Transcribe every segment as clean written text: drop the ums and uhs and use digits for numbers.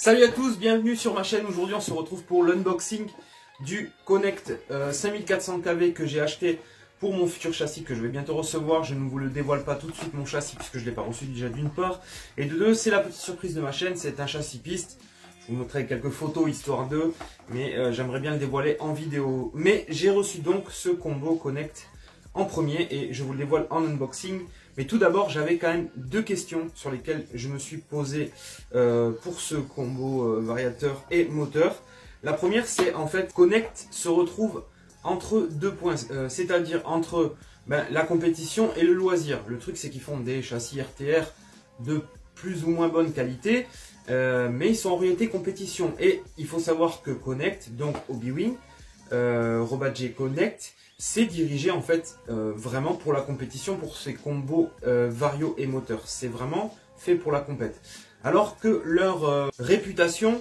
Salut à tous, bienvenue sur ma chaîne. Aujourd'hui on se retrouve pour l'unboxing du Connect 5400 kV que j'ai acheté pour mon futur châssis que je vais bientôt recevoir. Je ne vous le dévoile pas tout de suite mon châssis puisque je ne l'ai pas reçu déjà d'une part. Et de deux, c'est la petite surprise de ma chaîne, c'est un châssis piste. Je vous montrerai quelques photos histoire d'eux, mais j'aimerais bien le dévoiler en vidéo. Mais j'ai reçu donc ce combo Connect en premier et je vous le dévoile en unboxing. Mais tout d'abord, j'avais quand même deux questions sur lesquelles je me suis posé pour ce combo variateur et moteur. La première, c'est en fait Connect se retrouve entre deux points, c'est-à-dire entre la compétition et le loisir. Le truc, c'est qu'ils font des châssis RTR de plus ou moins bonne qualité, mais ils sont orientés compétition. Et il faut savoir que Connect, donc Hobbywing, J Connect, c'est dirigé en fait vraiment pour la compétition, pour ces combos vario et moteur. C'est vraiment fait pour la compète. Alors que leur réputation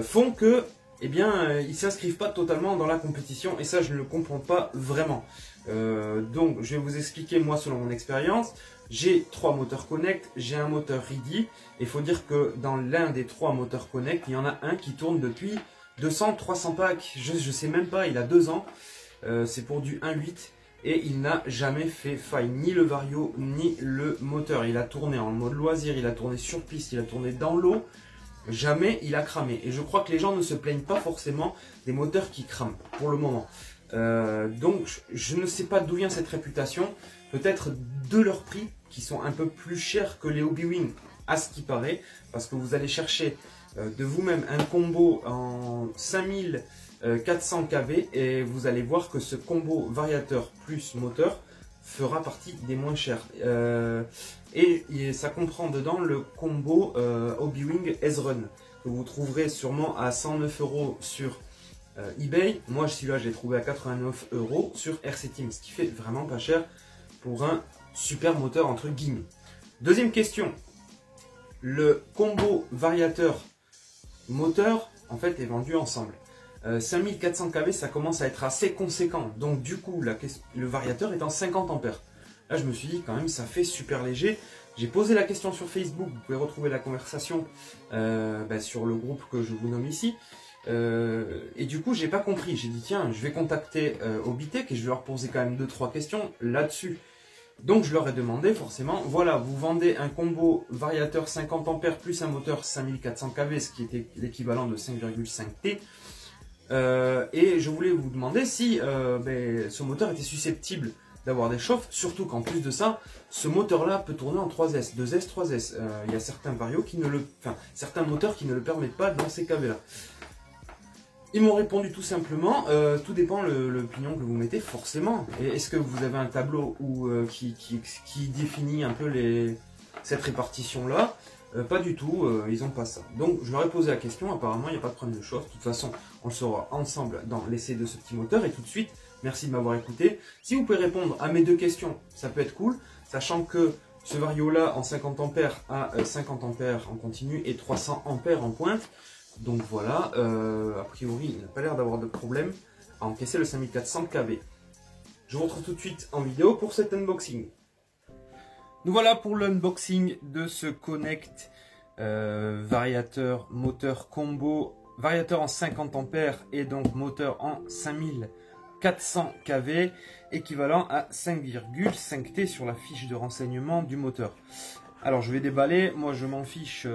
font que, eh bien, ils s'inscrivent pas totalement dans la compétition et ça je ne le comprends pas vraiment. Donc je vais vous expliquer moi selon mon expérience. J'ai 3 moteurs Connect, j'ai un moteur RIDI et il faut dire que dans l'un des 3 moteurs Connect, il y en a un qui tourne depuis 200-300 packs. Je sais même pas, il a 2 ans. C'est pour du 1.8 et il n'a jamais fait faille, ni le vario ni le moteur. Il a tourné en mode loisir, il a tourné sur piste, il a tourné dans l'eau, jamais il a cramé. Et je crois que les gens ne se plaignent pas forcément des moteurs qui crament pour le moment. Donc je ne sais pas d'où vient cette réputation, peut-être de leur prix qui sont un peu plus chers que les Hobbywing à ce qui paraît, parce que vous allez chercher de vous-même un combo en 5400 kV et vous allez voir que ce combo variateur plus moteur fera partie des moins chers. Et ça comprend dedans le combo Hobbywing S-Run que vous trouverez sûrement à 109 € sur eBay. Moi celui-là je l'ai trouvé à 89 € sur RCTeam, ce qui fait vraiment pas cher pour un super moteur entre guillemets. Deuxième question, le combo variateur moteur en fait est vendu ensemble. 5400 kV ça commence à être assez conséquent, donc du coup le variateur est en 50 ampères. Là je me suis dit quand même ça fait super léger. J'ai posé la question sur Facebook, vous pouvez retrouver la conversation sur le groupe que je vous nomme ici. Et du coup j'ai pas compris, j'ai dit tiens je vais contacter Hobbytech et je vais leur poser quand même 2-3 questions là-dessus. Donc je leur ai demandé forcément, voilà, vous vendez un combo variateur 50 ampères plus un moteur 5400 kV, ce qui était l'équivalent de 5,5 T. Et je voulais vous demander si ce moteur était susceptible d'avoir des chauffes, surtout qu'en plus de ça, ce moteur-là peut tourner en 3S, 2S, 3S. Il y a certains varios qui ne le, certains moteurs qui ne le permettent pas dans ces kV-là. Ils m'ont répondu tout simplement, tout dépend l'opinion que vous mettez forcément. Est-ce que vous avez un tableau qui définit un peu cette répartition-là? Pas du tout, ils n'ont pas ça. Donc je leur ai posé la question, apparemment il n'y a pas de problème de chauffe. De toute façon, on le saura ensemble dans l'essai de ce petit moteur. Et tout de suite, merci de m'avoir écouté. Si vous pouvez répondre à mes deux questions, ça peut être cool, sachant que ce vario-là en 50 ampères a 50 ampères en continu et 300 ampères en pointe. Donc voilà, a priori il n'a pas l'air d'avoir de problème à encaisser le 5400 kV. Je vous retrouve tout de suite en vidéo pour cet unboxing. Nous voilà pour l'unboxing de ce Connect variateur moteur combo, variateur en 50 ampères et donc moteur en 5400 kV, équivalent à 5,5 T sur la fiche de renseignement du moteur. Alors je vais déballer, moi je m'en fiche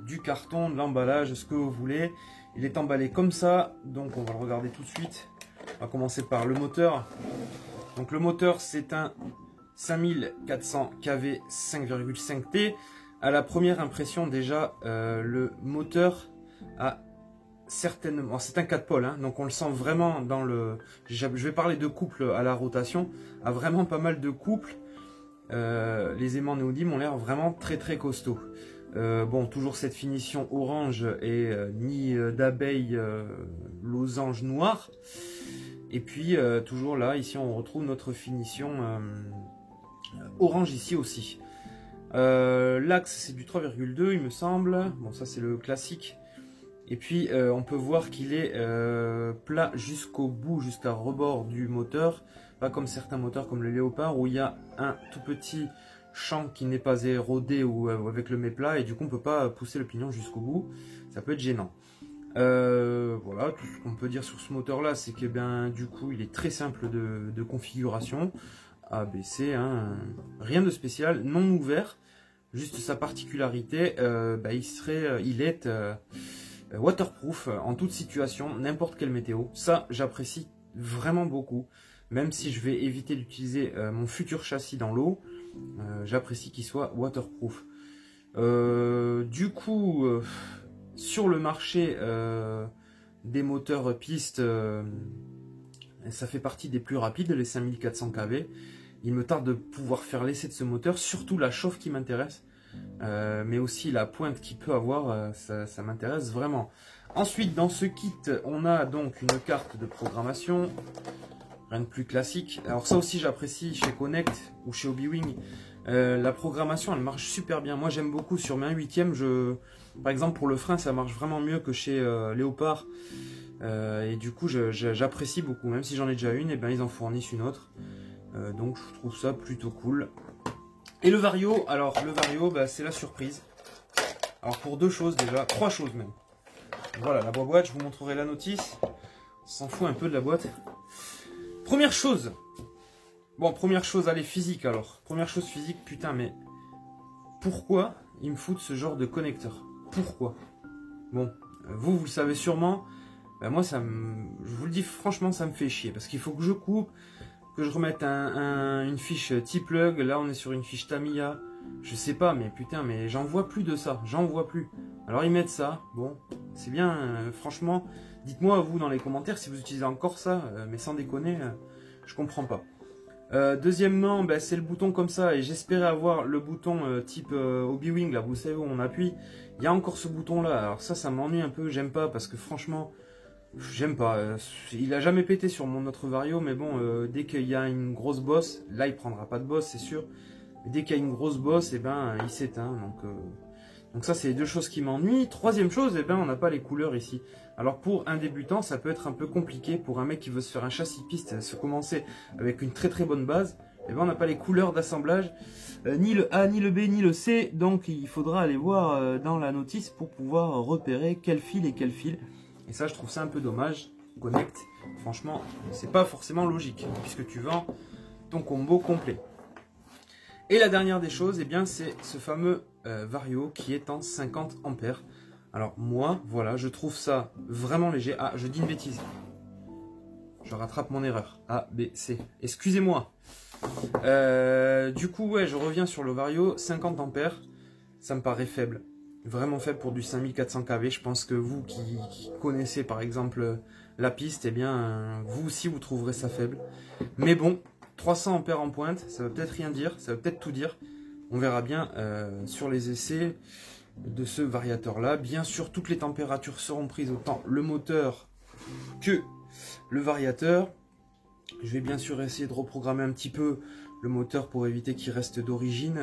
du carton, de l'emballage, ce que vous voulez. Il est emballé comme ça, donc on va le regarder tout de suite. On va commencer par le moteur. Donc le moteur c'est un 5400 kV 5,5 T. À la première impression déjà, le moteur a certainement, c'est un 4 pôles, hein, donc on le sent vraiment dans le... Je vais parler de couple à la rotation, a vraiment pas mal de couples. Les aimants néodymes ont l'air vraiment très costauds. Bon, toujours cette finition orange et nid d'abeille losange noir. Et puis toujours là, ici on retrouve notre finition orange ici aussi. L'axe c'est du 3,2 il me semble. Bon ça c'est le classique. Et puis on peut voir qu'il est plat jusqu'au bout, jusqu'à rebord du moteur. Pas comme certains moteurs comme le Léopard où il y a un tout petit champ qui n'est pas érodé ou avec le méplat, et du coup on peut pas pousser le pignon jusqu'au bout, ça peut être gênant. Voilà, tout ce qu'on peut dire sur ce moteur là, c'est que du coup il est très simple de configuration, ABC, hein, rien de spécial, non ouvert, juste sa particularité, il est waterproof en toute situation, n'importe quelle météo. Ça j'apprécie vraiment beaucoup, même si je vais éviter d'utiliser mon futur châssis dans l'eau, j'apprécie qu'il soit waterproof. Du coup, sur le marché des moteurs piste, ça fait partie des plus rapides, les 5400 kV. Il me tarde de pouvoir faire l'essai de ce moteur, surtout la chauffe qui m'intéresse, mais aussi la pointe qu'il peut avoir, ça m'intéresse vraiment. Ensuite, dans ce kit, on a donc une carte de programmation, rien de plus classique. Alors ça aussi j'apprécie chez Connect ou chez Hobbywing, la programmation elle marche super bien. Moi j'aime beaucoup sur mes 1/8, par exemple pour le frein ça marche vraiment mieux que chez Léopard, et du coup j'apprécie beaucoup, même si j'en ai déjà une, et ils en fournissent une autre, donc je trouve ça plutôt cool. Et le Vario, alors le Vario c'est la surprise. Alors pour deux choses déjà, trois choses même. Voilà la boîte, je vous montrerai la notice, on s'en fout un peu de la boîte. Première chose, première chose, allez, physique alors. Première chose physique, putain, mais pourquoi ils me foutent ce genre de connecteur? Pourquoi? Bon, vous le savez sûrement, moi, je vous le dis franchement, ça me fait chier. Parce qu'il faut que je coupe, que je remette une fiche T-Plug. Là, on est sur une fiche Tamiya. Je sais pas, mais putain, mais j'en vois plus de ça. J'en vois plus. Alors, ils mettent ça. Bon, c'est bien, franchement. Dites-moi, vous, dans les commentaires, si vous utilisez encore ça. Mais sans déconner, je comprends pas. Deuxièmement, c'est le bouton comme ça. Et j'espérais avoir le bouton type Hobbywing, là, vous savez où on appuie. Il y a encore ce bouton-là. Alors ça m'ennuie un peu. J'aime pas, parce que franchement, j'aime pas. Il a jamais pété sur mon autre Vario. Mais bon, dès qu'il y a une grosse bosse, là, il prendra pas de bosse, c'est sûr. Mais dès qu'il y a une grosse bosse, il s'éteint. Donc ça, c'est les deux choses qui m'ennuient. Troisième chose, on n'a pas les couleurs ici. Alors pour un débutant, ça peut être un peu compliqué. Pour un mec qui veut se faire un châssis piste, se commencer avec une très très bonne base, on n'a pas les couleurs d'assemblage, ni le A, ni le B, ni le C. Donc il faudra aller voir dans la notice pour pouvoir repérer quel fil et quel fil. Et ça, je trouve ça un peu dommage. Connect, franchement, c'est pas forcément logique, puisque tu vends ton combo complet. Et la dernière des choses, c'est ce fameux Vario qui est en 50 ampères. Alors moi, voilà, je trouve ça vraiment léger. Ah, je dis une bêtise. Je rattrape mon erreur. A, B, C. Excusez-moi. Du coup, je reviens sur le Vario. 50 ampères, ça me paraît faible. Vraiment faible pour du 5400 kV. Je pense que vous qui connaissez par exemple la piste, vous aussi vous trouverez ça faible. Mais bon, 300 ampères en pointe, ça va peut-être rien dire, ça va peut-être tout dire. On verra bien sur les essais de ce variateur là. Bien sûr, toutes les températures seront prises, autant le moteur que le variateur. Je vais bien sûr essayer de reprogrammer un petit peu le moteur pour éviter qu'il reste d'origine,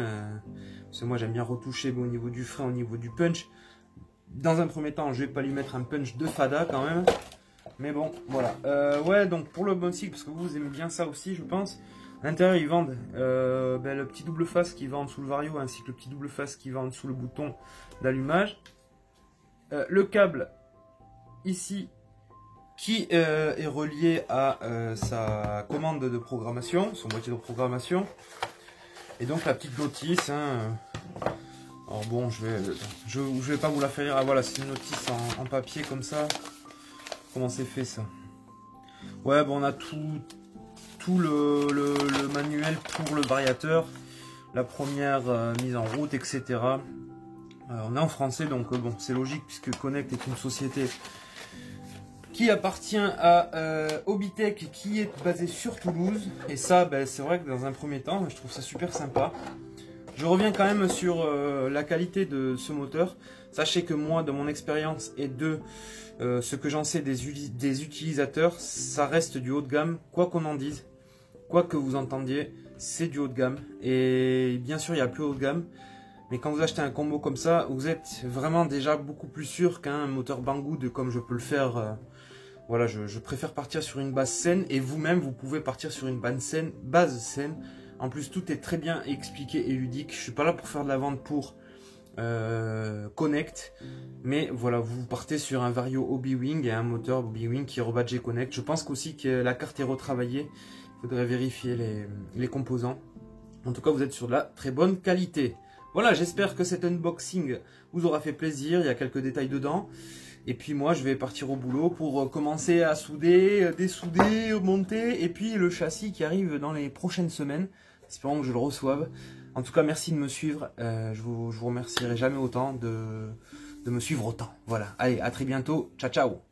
parce que moi j'aime bien retoucher au niveau du frein, au niveau du punch. Dans un premier temps, je vais pas lui mettre un punch de fada quand même, mais bon, voilà. Ouais, donc pour le unboxing, parce que vous aimez bien ça aussi, je pense. À l'intérieur, ils vendent le petit double face qui va en dessous le Vario, ainsi que le petit double face qui va en dessous le bouton d'allumage. Le câble ici qui est relié à sa commande de programmation, son boîtier de programmation. Et donc la petite notice. Alors bon, je vais pas vous la faire lire. Ah voilà, c'est une notice en papier comme ça. Comment c'est fait ça? Ouais, bon, on a tout le manuel pour le variateur, la première mise en route, etc. On est en français, donc bon, c'est logique puisque Connect est une société qui appartient à Hobbytech, qui est basée sur Toulouse. Et ça, c'est vrai que dans un premier temps, je trouve ça super sympa. Je reviens quand même sur la qualité de ce moteur. Sachez que moi, de mon expérience et de ce que j'en sais des utilisateurs, ça reste du haut de gamme, quoi qu'on en dise. Quoi que vous entendiez, c'est du haut de gamme. Et bien sûr, il y a plus haut de gamme. Mais quand vous achetez un combo comme ça, vous êtes vraiment déjà beaucoup plus sûr qu'un moteur Banggood comme je peux le faire. Voilà, je préfère partir sur une base saine. Et vous-même, vous pouvez partir sur une base saine En plus, tout est très bien expliqué et ludique. Je suis pas là pour faire de la vente pour Connect, mais voilà, vous partez sur un Vario Hobby-Wing et un moteur Hobby-Wing qui est rebadgé Connect. Je pense qu'aussi que la carte est retravaillée. Il faudrait vérifier les composants. En tout cas, vous êtes sur de la très bonne qualité. Voilà, j'espère que cet unboxing vous aura fait plaisir. Il y a quelques détails dedans. Et puis moi, je vais partir au boulot pour commencer à souder, dessouder, monter. Et puis le châssis qui arrive dans les prochaines semaines. Espérons que je le reçoive. En tout cas, merci de me suivre. Je vous remercierai jamais autant de me suivre autant. Voilà, allez, à très bientôt. Ciao, ciao.